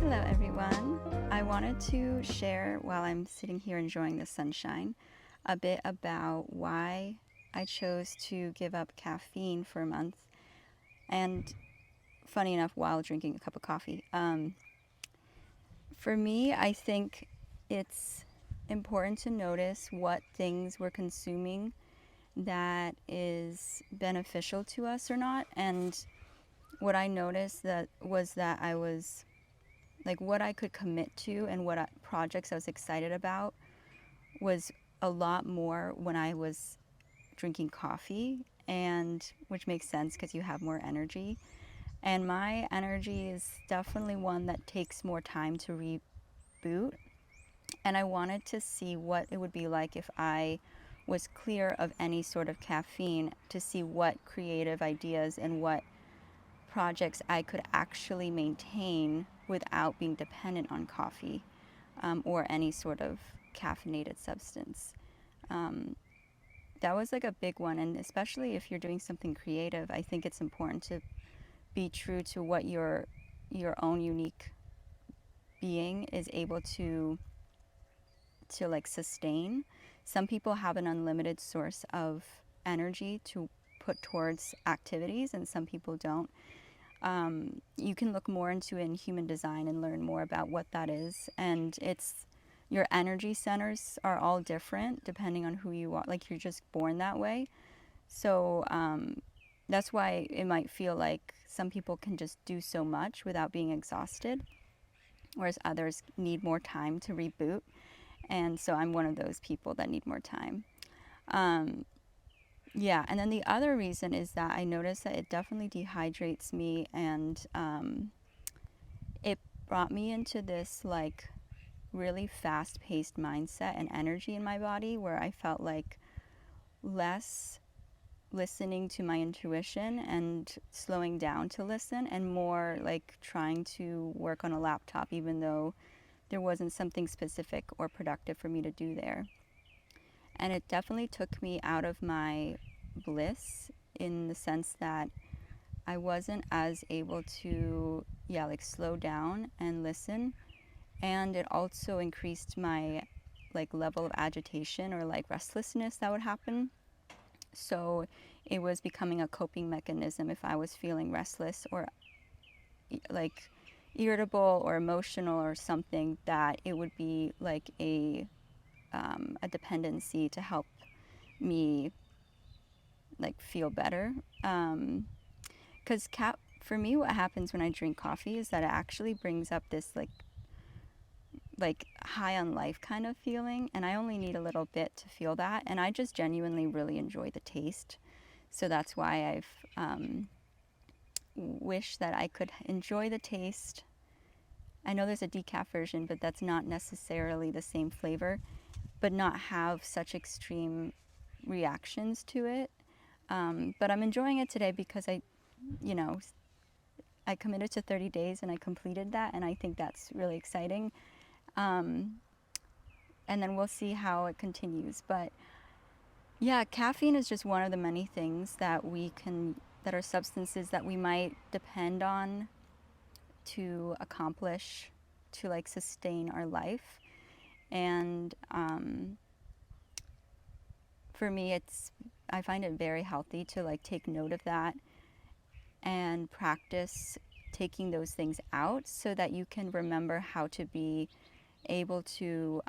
Hello everyone. I wanted to share while I'm sitting here enjoying the sunshine a bit about why I chose to give up caffeine for a month and funny enough while drinking a cup of coffee. For me, I think it's important to notice what things we're consuming that is beneficial to us or not. And what I noticed that I was like what I could commit to and projects I was excited about was a lot more when I was drinking coffee, and which makes sense because you have more energy. And my energy is definitely one that takes more time to reboot. And I wanted to see what it would be like if I was clear of any sort of caffeine, to see what creative ideas and what projects I could actually maintain without being dependent on coffee or any sort of caffeinated substance. Um, that was like a big one, and especially if you're doing something creative, I think it's important to be true to what your own unique being is able to like sustain. Some people have an unlimited source of energy to put towards activities, and some people don't. You can look more into it in human design and learn more about what that is. And it's your energy centers are all different depending on who you are. Like you're just born that way. So that's why it might feel like some people can just do so much without being exhausted, whereas others need more time to reboot. And so I'm one of those people that need more time. Um, Yeah, and then the other reason is that I noticed that it definitely dehydrates me, and it brought me into this like really fast paced mindset and energy in my body where I felt like less listening to my intuition and slowing down to listen, and more like trying to work on a laptop, even though there wasn't something specific or productive for me to do there. And it definitely took me out of my bliss in the sense that I wasn't as able to, yeah, like slow down and listen. And it also increased my like level of agitation or like restlessness that would happen. So it was becoming a coping mechanism if I was feeling restless or like irritable or emotional or something, that it would be like a dependency to help me like feel better. Because for me, what happens when I drink coffee is that it actually brings up this like high on life kind of feeling, and I only need a little bit to feel that, and I just genuinely really enjoy the taste. So that's why I've wished that I could enjoy the taste. I know there's a decaf version, but that's not necessarily the same flavor, but not have such extreme reactions to it. But I'm enjoying it today because you know, I committed to 30 days and I completed that, and I think that's really exciting. Um, and then we'll see how it continues. But yeah, caffeine is just one of the many things that are substances that we might depend on to accomplish, to like sustain our life. And for me, I find it very healthy to like take note of that and practice taking those things out so that you can remember how to be able to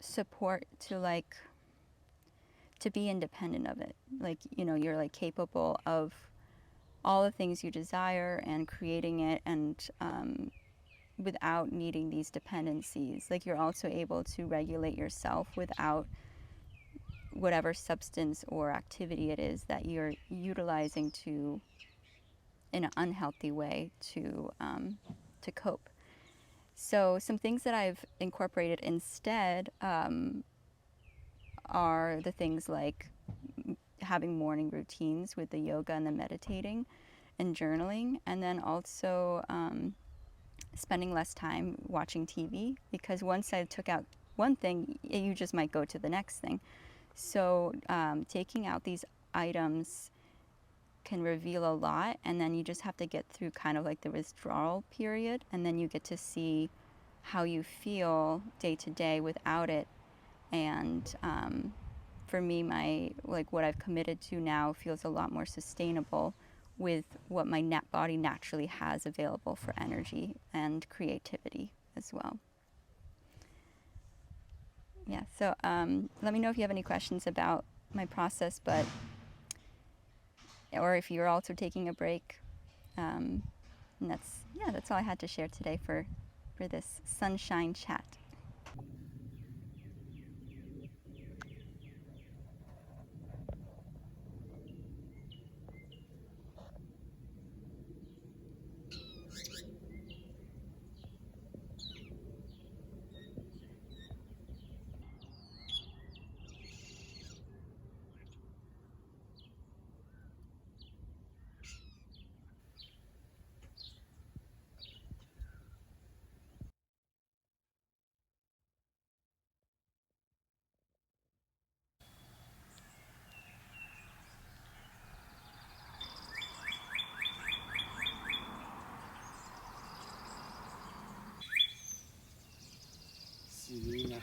support, to be independent of it. Like, you know, you're like capable of all the things you desire and creating it, and without needing these dependencies. Like you're also able to regulate yourself without whatever substance or activity it is that you're utilizing to in an unhealthy way to cope. So some things that I've incorporated instead are the things like having morning routines with the yoga and the meditating and journaling, and then also spending less time watching TV, because once I took out one thing, you just might go to the next thing. So taking out these items can reveal a lot, and then you just have to get through kind of like the withdrawal period, and then you get to see how you feel day to day without it. And for me, my like what I've committed to now feels a lot more sustainable with what my body naturally has available for energy and creativity as well. Yeah, so let me know if you have any questions about my process, but or if you're also taking a break. And that's all I had to share today for this sunshine chat. Serena.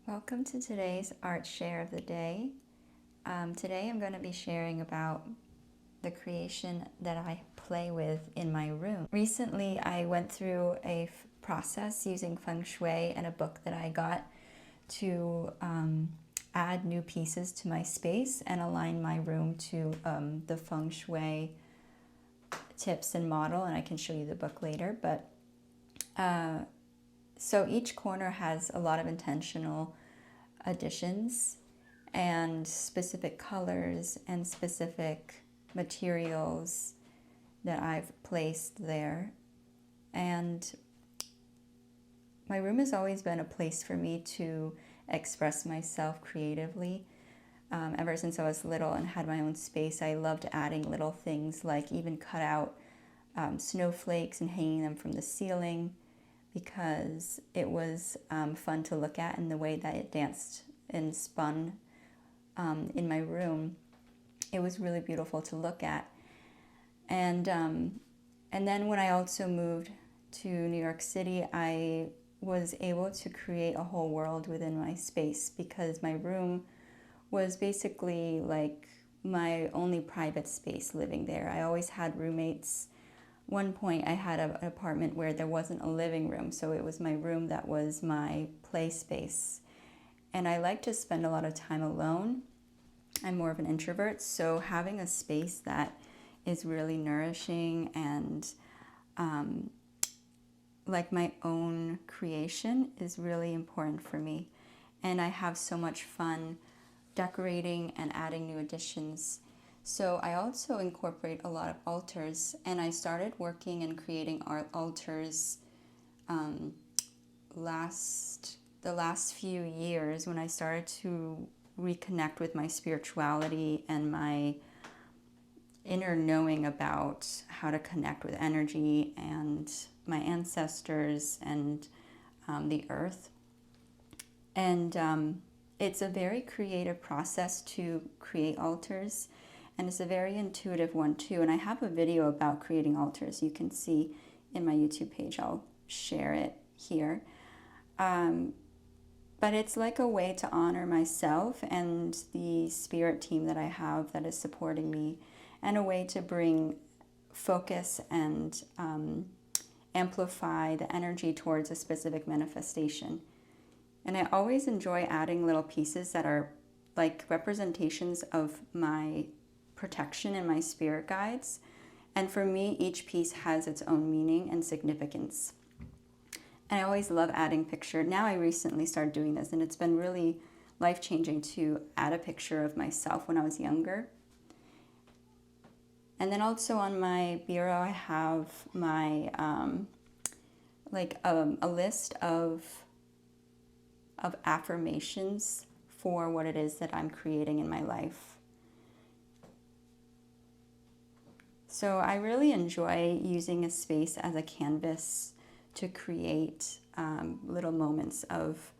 Welcome to today's art share of the day. Today I'm going to be sharing about the creation that I play with in my room. Recently I went through a process using feng shui and a book that I got to add new pieces to my space and align my room to the feng shui tips and model, and I can show you the book later. But so each corner has a lot of intentional additions and specific colors and specific materials that I've placed there. And my room has always been a place for me to express myself creatively. Ever since I was little and had my own space, I loved adding little things, like even cut out snowflakes and hanging them from the ceiling, because it was fun to look at, and the way that it danced and spun in my room, it was really beautiful to look at. And then when I also moved to New York City, I was able to create a whole world within my space, because my room was basically like my only private space living there. I always had roommates. One point I had an apartment where there wasn't a living room, so it was my room that was my play space. And I like to spend a lot of time alone. I'm more of an introvert, so having a space that is really nourishing and like my own creation is really important for me. And I have so much fun decorating and adding new additions. So I also incorporate a lot of altars, and I started working and creating art altars the last few years, when I started to reconnect with my spirituality and my inner knowing about how to connect with energy and my ancestors and the earth. And it's a very creative process to create altars, and it's a very intuitive one too. And I have a video about creating altars you can see in my YouTube page. I'll share it here. But it's like a way to honor myself and the spirit team that I have that is supporting me, and a way to bring focus and amplify the energy towards a specific manifestation. And I always enjoy adding little pieces that are like representations of my protection and my spirit guides. And for me, each piece has its own meaning and significance. And I always love adding picture. Now I recently started doing this, and it's been really life-changing to add a picture of myself when I was younger. And then also on my bureau, I have my a list of affirmations for what it is that I'm creating in my life. So I really enjoy using a space as a canvas to create little moments of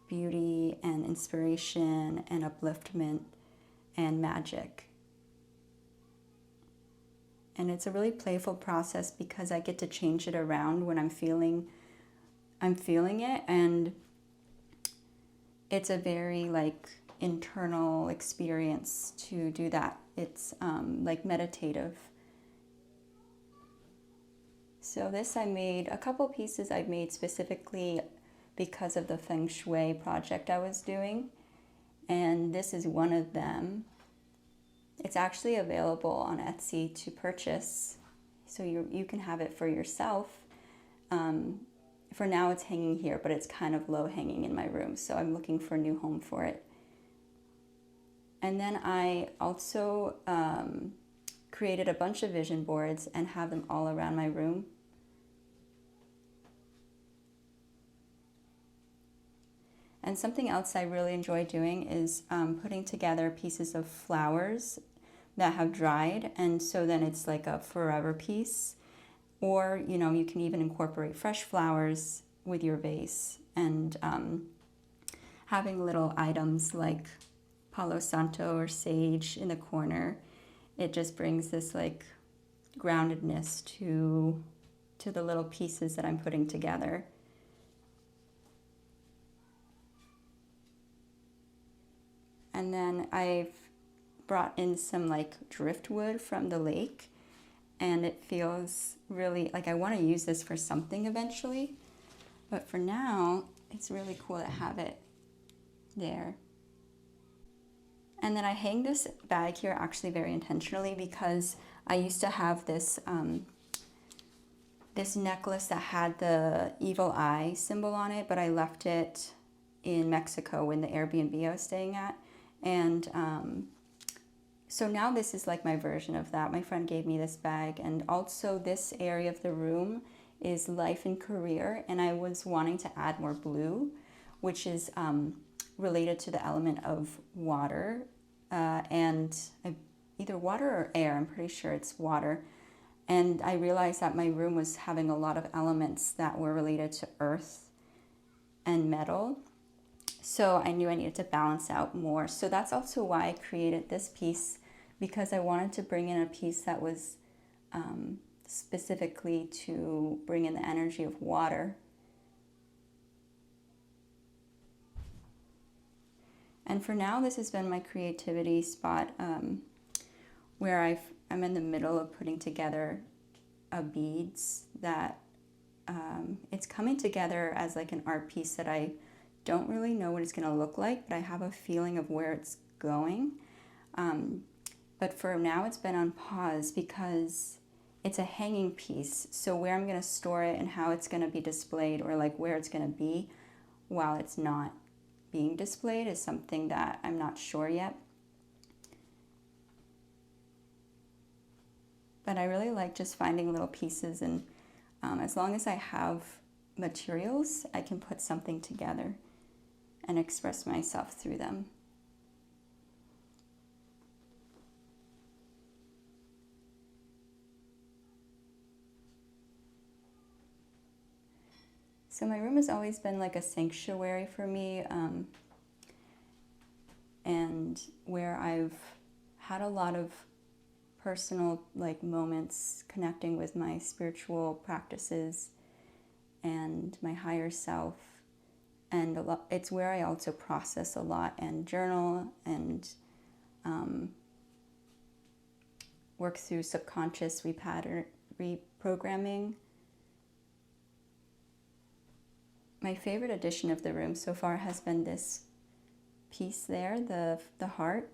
beauty and inspiration and upliftment and magic. And it's a really playful process because I get to change it around when I'm feeling it, and it's a very like internal experience to do that. It's like meditative. So this I made, a couple pieces I've made specifically because of the Feng Shui project I was doing. And this is one of them. It's actually available on Etsy to purchase, so you can have it for yourself. For now it's hanging here, but it's kind of low hanging in my room, so I'm looking for a new home for it. And then I also created a bunch of vision boards and have them all around my room. And something else I really enjoy doing is putting together pieces of flowers that have dried, and so then it's like a forever piece. Or, you know, you can even incorporate fresh flowers with your vase, and having little items like Palo Santo or sage in the corner. It just brings this like groundedness to the little pieces that I'm putting together. And then I've brought in some like driftwood from the lake, and it feels really like I want to use this for something eventually. But for now, it's really cool to have it there. And then I hang this bag here actually very intentionally because I used to have this this necklace that had the evil eye symbol on it, but I left it in Mexico in the Airbnb I was staying at. And so now this is like my version of that. My friend gave me this bag, and also this area of the room is life and career, and I was wanting to add more blue, which is related to the element of water, and either water or air. I'm pretty sure it's water. And I realized that my room was having a lot of elements that were related to earth and metal. So I knew I needed to balance out more. So that's also why I created this piece, because I wanted to bring in a piece that was specifically to bring in the energy of water. And for now, this has been my creativity spot, where I'm in the middle of putting together beads that it's coming together as like an art piece that I don't really know what it's going to look like, but I have a feeling of where it's going. But for now, it's been on pause because it's a hanging piece. So where I'm going to store it and how it's going to be displayed, or like where it's going to be while it's not being displayed, is something that I'm not sure yet. But I really like just finding little pieces, and as long as I have materials, I can put something together and express myself through them. So my room has always been like a sanctuary for me, and where I've had a lot of personal like moments connecting with my spiritual practices and my higher self, And it's where I also process a lot and journal and work through subconscious reprogramming. My favorite addition of the room so far has been this piece there, the heart,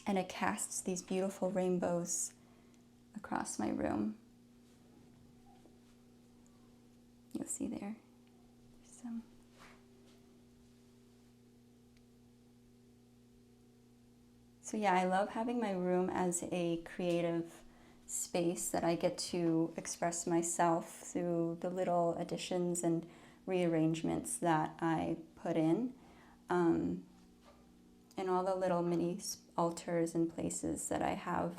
and it casts these beautiful rainbows across my room. You'll see there. There's some. So yeah, I love having my room as a creative space that I get to express myself through the little additions and rearrangements that I put in. And all the little mini altars and places that I have.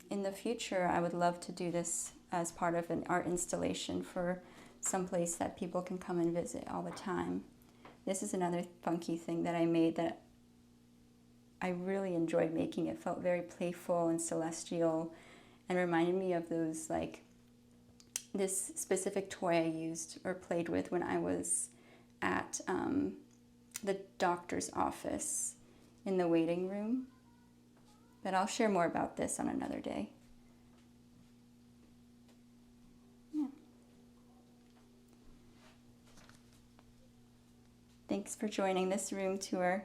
In the future, I would love to do this as part of an art installation for some place that people can come and visit all the time. This is another funky thing that I made that I really enjoyed making. It felt very playful and celestial and reminded me of those, like, this specific toy I used or played with when I was at the doctor's office in the waiting room. But I'll share more about this on another day. Yeah. Thanks for joining this room tour.